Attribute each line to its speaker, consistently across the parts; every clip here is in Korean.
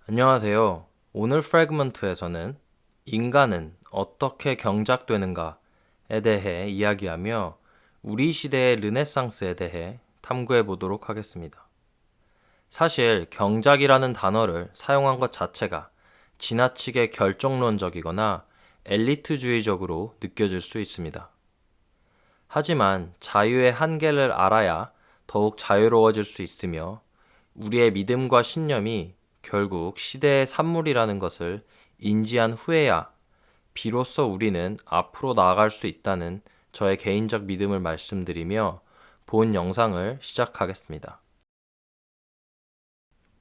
Speaker 1: 안녕하세요. 오늘 프래그먼트에서는 인간은 어떻게 경작되는가에 대해 이야기하며 우리 시대의 르네상스에 대해 탐구해 보도록 하겠습니다. 사실 경작이라는 단어를 사용한 것 자체가 지나치게 결정론적이거나 엘리트주의적으로 느껴질 수 있습니다. 하지만 자유의 한계를 알아야 더욱 자유로워질 수 있으며 우리의 믿음과 신념이 결국 시대의 산물이라는 것을 인지한 후에야 비로소 우리는 앞으로 나아갈 수 있다는 저의 개인적 믿음을 말씀드리며 본 영상을 시작하겠습니다.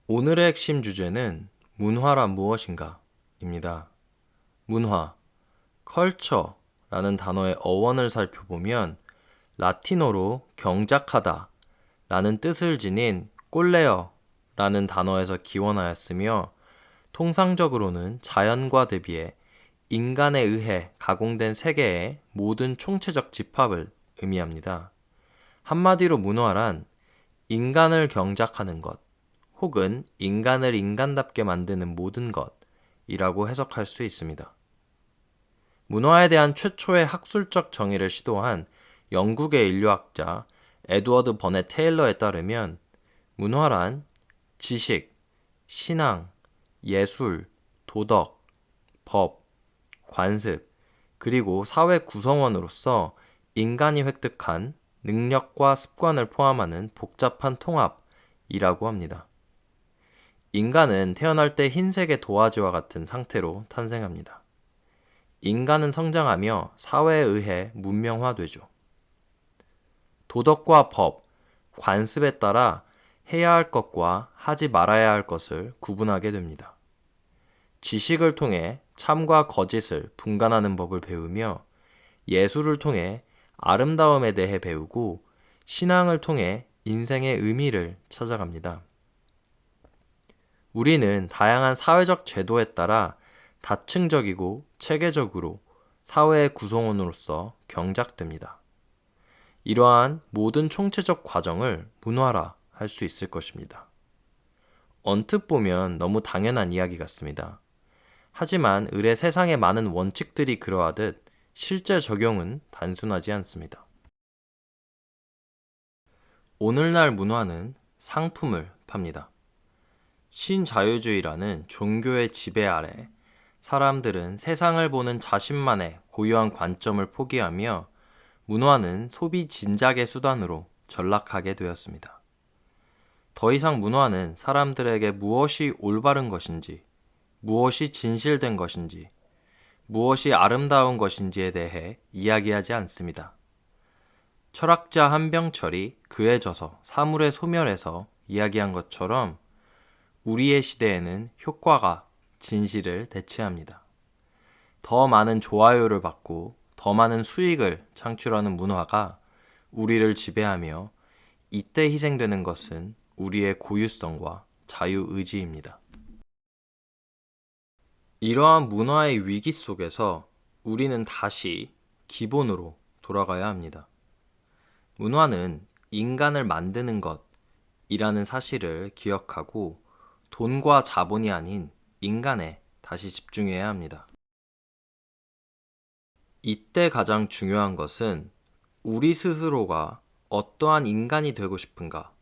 Speaker 1: 오늘의 핵심 주제는 문화란 무엇인가 입니다. 문화, 컬처라는 단어의 어원을 살펴보면 라틴어로 경작하다 라는 뜻을 지닌 꼴레어라는 단어에서 기원하였으며 통상적으로는 자연과 대비해 인간에 의해 가공된 세계의 모든 총체적 집합을 의미합니다. 한마디로 문화란 인간을 경작하는 것 혹은 인간을 인간답게 만드는 모든 것이라고 해석할 수 있습니다. 문화에 대한 최초의 학술적 정의를 시도한 영국의 인류학자 에드워드 버넷 테일러에 따르면 문화란 지식, 신앙, 예술, 도덕, 법, 관습, 그리고 사회 구성원으로서 인간이 획득한 능력과 습관을 포함하는 복잡한 통합이라고 합니다. 인간은 태어날 때 흰색의 도화지와 같은 상태로 탄생합니다. 인간은 성장하며 사회에 의해 문명화되죠. 도덕과 법, 관습에 따라 해야 할 것과 하지 말아야 할 것을 구분하게 됩니다. 지식을 통해 참과 거짓을 분간하는 법을 배우며 예술을 통해 아름다움에 대해 배우고 신앙을 통해 인생의 의미를 찾아갑니다. 우리는 다양한 사회적 제도에 따라 다층적이고 체계적으로 사회의 구성원으로서 경작됩니다. 이러한 모든 총체적 과정을 문화라 할 수 있을 것입니다. 언뜻 보면 너무 당연한 이야기 같습니다. 하지만 을의 세상의 많은 원칙들이 그러하듯 실제 적용은 단순하지 않습니다. 오늘날 문화는 상품을 팝니다. 신자유주의라는 종교의 지배 아래 사람들은 세상을 보는 자신만의 고유한 관점을 포기하며 문화는 소비 진작의 수단으로 전락하게 되었습니다. 더 이상 문화는 사람들에게 무엇이 올바른 것인지, 무엇이 진실된 것인지, 무엇이 아름다운 것인지에 대해 이야기하지 않습니다. 철학자 한병철이 그에 져서 사물의 소멸에서 이야기한 것처럼 우리의 시대에는 효과가 진실을 대체합니다. 더 많은 좋아요를 받고 더 많은 수익을 창출하는 문화가 우리를 지배하며 이때 희생되는 것은 우리의 고유성과 자유의지입니다. 이러한 문화의 위기 속에서 우리는 다시 기본으로 돌아가야 합니다. 문화는 인간을 만드는 것이라는 사실을 기억하고 돈과 자본이 아닌 인간에 다시 집중해야 합니다. 이때 가장 중요한 것은 우리 스스로가 어떠한 인간이 되고 싶은가?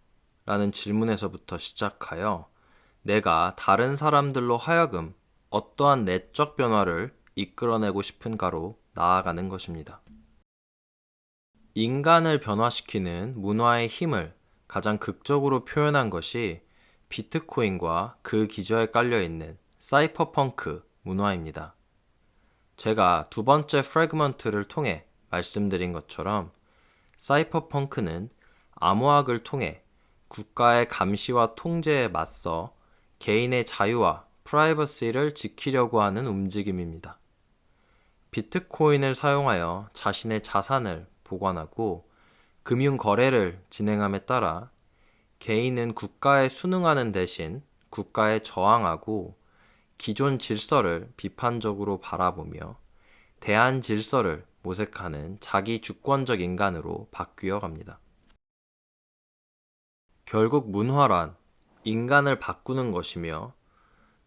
Speaker 1: 라는 질문에서부터 시작하여 내가 다른 사람들로 하여금 어떠한 내적 변화를 이끌어내고 싶은가로 나아가는 것입니다. 인간을 변화시키는 문화의 힘을 가장 극적으로 표현한 것이 비트코인과 그 기저에 깔려있는 사이퍼펑크 문화입니다. 제가 두 번째 프래그먼트를 통해 말씀드린 것처럼 사이퍼펑크는 암호학을 통해 국가의 감시와 통제에 맞서 개인의 자유와 프라이버시를 지키려고 하는 움직임입니다. 비트코인을 사용하여 자신의 자산을 보관하고 금융 거래를 진행함에 따라 개인은 국가에 순응하는 대신 국가에 저항하고 기존 질서를 비판적으로 바라보며 대한 질서를 모색하는 자기 주권적 인간으로 바뀌어 갑니다. 결국 문화란 인간을 바꾸는 것이며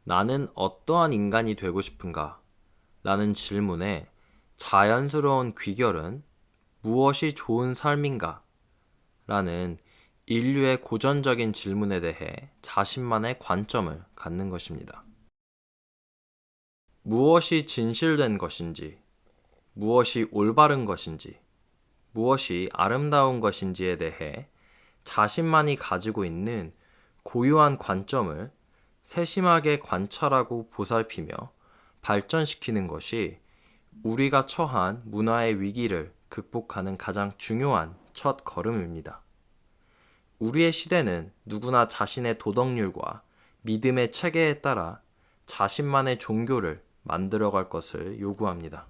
Speaker 1: 나는 어떠한 인간이 되고 싶은가? 라는 질문에 자연스러운 귀결은 무엇이 좋은 삶인가? 라는 인류의 고전적인 질문에 대해 자신만의 관점을 갖는 것입니다. 무엇이 진실된 것인지, 무엇이 올바른 것인지, 무엇이 아름다운 것인지에 대해 자신만이 가지고 있는 고유한 관점을 세심하게 관찰하고 보살피며 발전시키는 것이 우리가 처한 문화의 위기를 극복하는 가장 중요한 첫 걸음입니다. 우리의 시대는 누구나 자신의 도덕률과 믿음의 체계에 따라 자신만의 종교를 만들어갈 것을 요구합니다.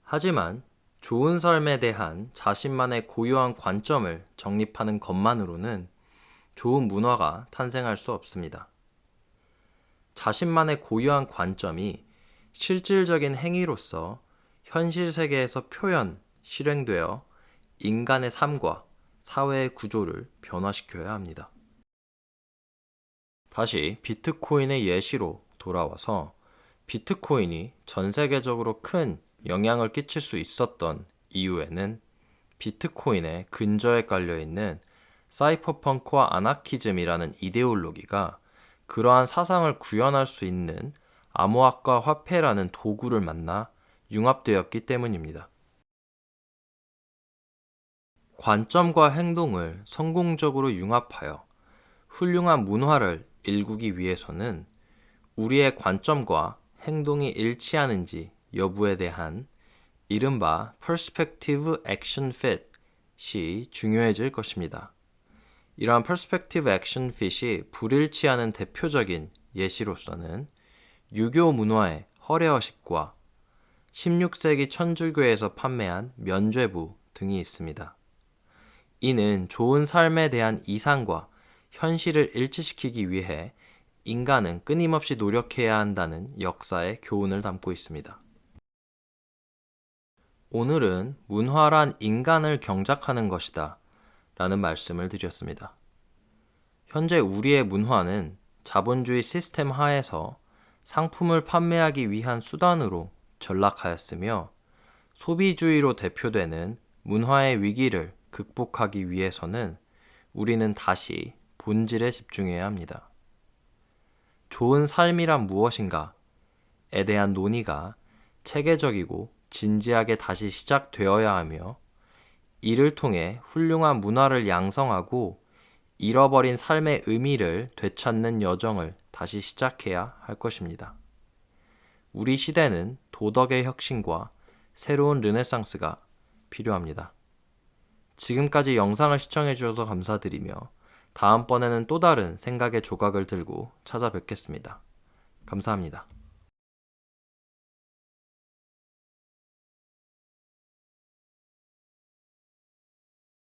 Speaker 1: 하지만 좋은 삶에 대한 자신만의 고유한 관점을 정립하는 것만으로는 좋은 문화가 탄생할 수 없습니다. 자신만의 고유한 관점이 실질적인 행위로서 현실 세계에서 실행되어 인간의 삶과 사회의 구조를 변화시켜야 합니다. 다시 비트코인의 예시로 돌아와서 비트코인이 전 세계적으로 큰 영향을 끼칠 수 있었던 이유에는 비트코인의 근저에 깔려있는 사이퍼펑크와 아나키즘이라는 이데올로기가 그러한 사상을 구현할 수 있는 암호화과 화폐라는 도구를 만나 융합되었기 때문입니다. 관점과 행동을 성공적으로 융합하여 훌륭한 문화를 일구기 위해서는 우리의 관점과 행동이 일치하는지 여부에 대한 이른바 Perspective Action Fit이 중요해질 것입니다. 이러한 Perspective Action Fit이 불일치하는 대표적인 예시로서는 유교 문화의 허례허식과 16세기 천주교에서 판매한 면죄부 등이 있습니다. 이는 좋은 삶에 대한 이상과 현실을 일치시키기 위해 인간은 끊임없이 노력해야 한다는 역사의 교훈을 담고 있습니다. 오늘은 문화란 인간을 경작하는 것이다 라는 말씀을 드렸습니다. 현재 우리의 문화는 자본주의 시스템 하에서 상품을 판매하기 위한 수단으로 전락하였으며 소비주의로 대표되는 문화의 위기를 극복하기 위해서는 우리는 다시 본질에 집중해야 합니다. 좋은 삶이란 무엇인가에 대한 논의가 체계적이고 진지하게 다시 시작되어야 하며 이를 통해 훌륭한 문화를 양성하고 잃어버린 삶의 의미를 되찾는 여정을 다시 시작해야 할 것입니다. 우리 시대는 도덕의 혁신과 새로운 르네상스가 필요합니다. 지금까지 영상을 시청해 주셔서 감사드리며 다음번에는 또 다른 생각의 조각을 들고 찾아뵙겠습니다. 감사합니다.